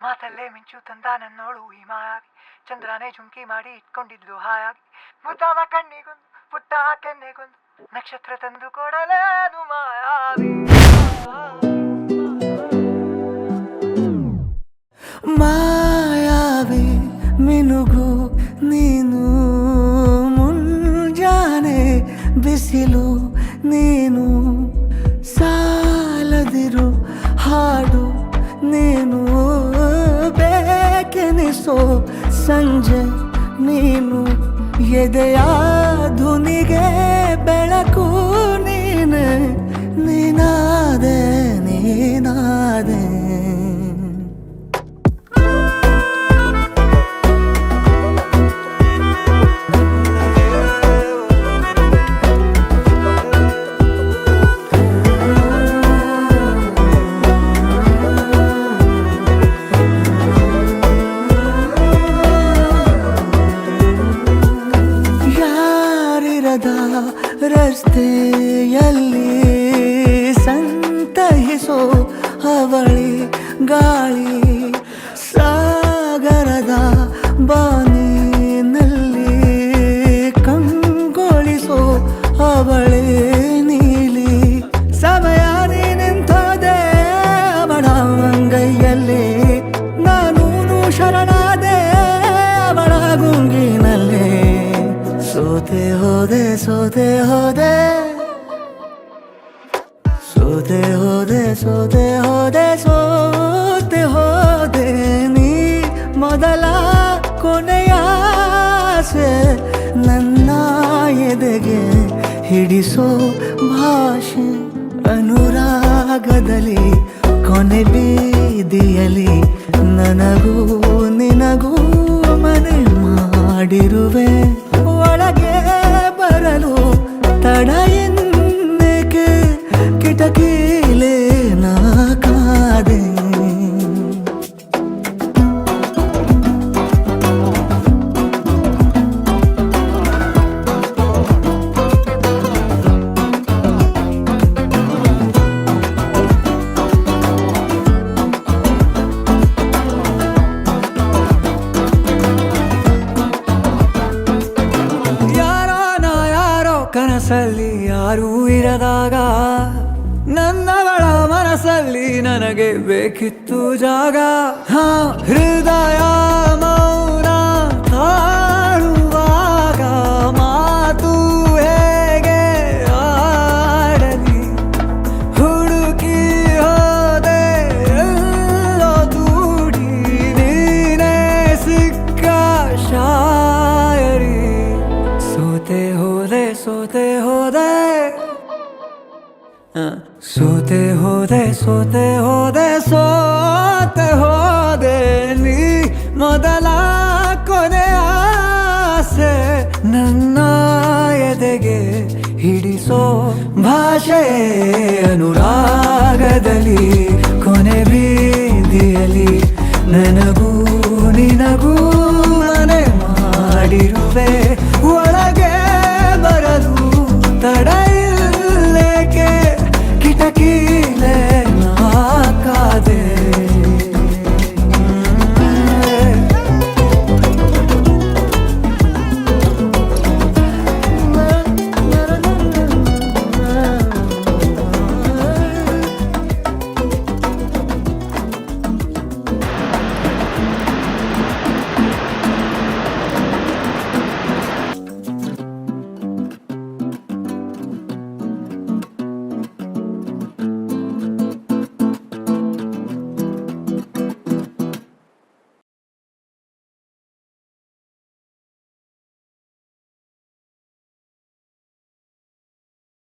ಮಾತಲ್ಲೇ ಮಿಂಚು ತಂದ ನನ್ನೋಳು ಈ ಮಾಯಾವಿ, ಚಂದ್ರನೇ ಜುಂಕಿ ಮಾಡಿ ಇಟ್ಕೊಂಡಿದ್ಲು ಹಾಯಾಗಿ, ಮುದ್ದಾದ ಕಣ್ಣಿಗೊಂದು ಪುಟ್ಟ ಕೆನ್ನೆಗೊಂದು ನಕ್ಷತ್ರ ತಂದು ಕೊಡಲೇನು ಮಾಯಾವಿ. ಮಾಯಾವಿ ಮಿನುಗು ನೀನು, ಮುಂಜಾನೆ ಬಿಸಿಲು ನೀನು, ಸಾಲದಿರು ಹಾಡು ನೀನು, ಬೇಕೆನಿಸೋ ಸಂಜೆ ನೀನು, ಎದೆಯ ಧುನಿಗೆ ಬೆಳಕು ನೀನೆ, ನೀನಾದೆ ನೀನಾದೆ. ರಸ್ತೆಯಲ್ಲಿ ಸಂತಹಿಸೋ ಅವಳಿ ಗಾಳಿ, ಸಾಗರದ ಬಾನಿನಲ್ಲಿ ಕಂಗೊಳಿಸೋ ಅವಳೆ ನೀಲಿ, ಸಮಯ ನಿಂತೋದೆ ಅವಳ ಅಂಗೈಯಲ್ಲಿ, ನಾನು ಶರಣಾದೆ ಅವಳ ಗುಂಗಿನಲ್ಲಿ, ಸೋತೆ ಹೋದೆ ಸೋತೆ ಹೋದೆ ಸೋತೆ ಹೋದೆ ಸೋತೆ ಹೋದೆ ಸೋತೆ ಹೋದೆ, ನೀ ಮೊದಲ ಕೊನೆಯ ಆಸೆ, ನನ್ನ ಎದೆಗೆ ಹಿಡಿಸೋ ಭಾಷೆ, ಅನುರಾಗದಲ್ಲಿ ಕೊನೆ ಬೀದಿಯಲ್ಲಿ ನನಗೂ ನಿನಗೂ ಮನೆ ಮಾಡಿರುವೆ, ಒಳಗೆ ಬರಲು ತಡ ಎನ್ನಕ್ಕೆ ಕಿಟಕಿಲೇ ನಾ ಕಾದೆ. ಕನಸಲ್ಲಿ ಯಾರೂ ಇರದಾಗ ನನ್ನವಳ ಮನಸ್ಸಲ್ಲಿ ನನಗೆ ಬೇಕಿತ್ತು ಜಾಗ, ಹೃದಯ ಮೌನ ತಾಳುವಾಗ ಮಾತು ಹೇಗೆ ಆಡಲಿ, ಹುಡುಕಿ ಹೋದೆ ಎಲ್ಲೋ ದೂಡಿ ನೀನೇ ಸಿಕ್ಕ ಶಾಯರಿ, ಸೋತೆ ಹೋದೆ ಸೋತೆ ಹೋದೆ ಸೋತೆ ಹೋದೆ ಸೋತೆ ಹೋದೆ ಸೋತೆ ಹೋದೆ, ನೀ ಮೊದಲ ಕೊನೆ ಆಸೆ, ನನ್ನ ಎದೆಗೆ ಹಿಡಿಸೋ ಭಾಷೆ, ಅನುರಾಗದಲ್ಲಿ ಕೊನೆ ಬೀದಿಯಲ್ಲಿ ನನಗೂ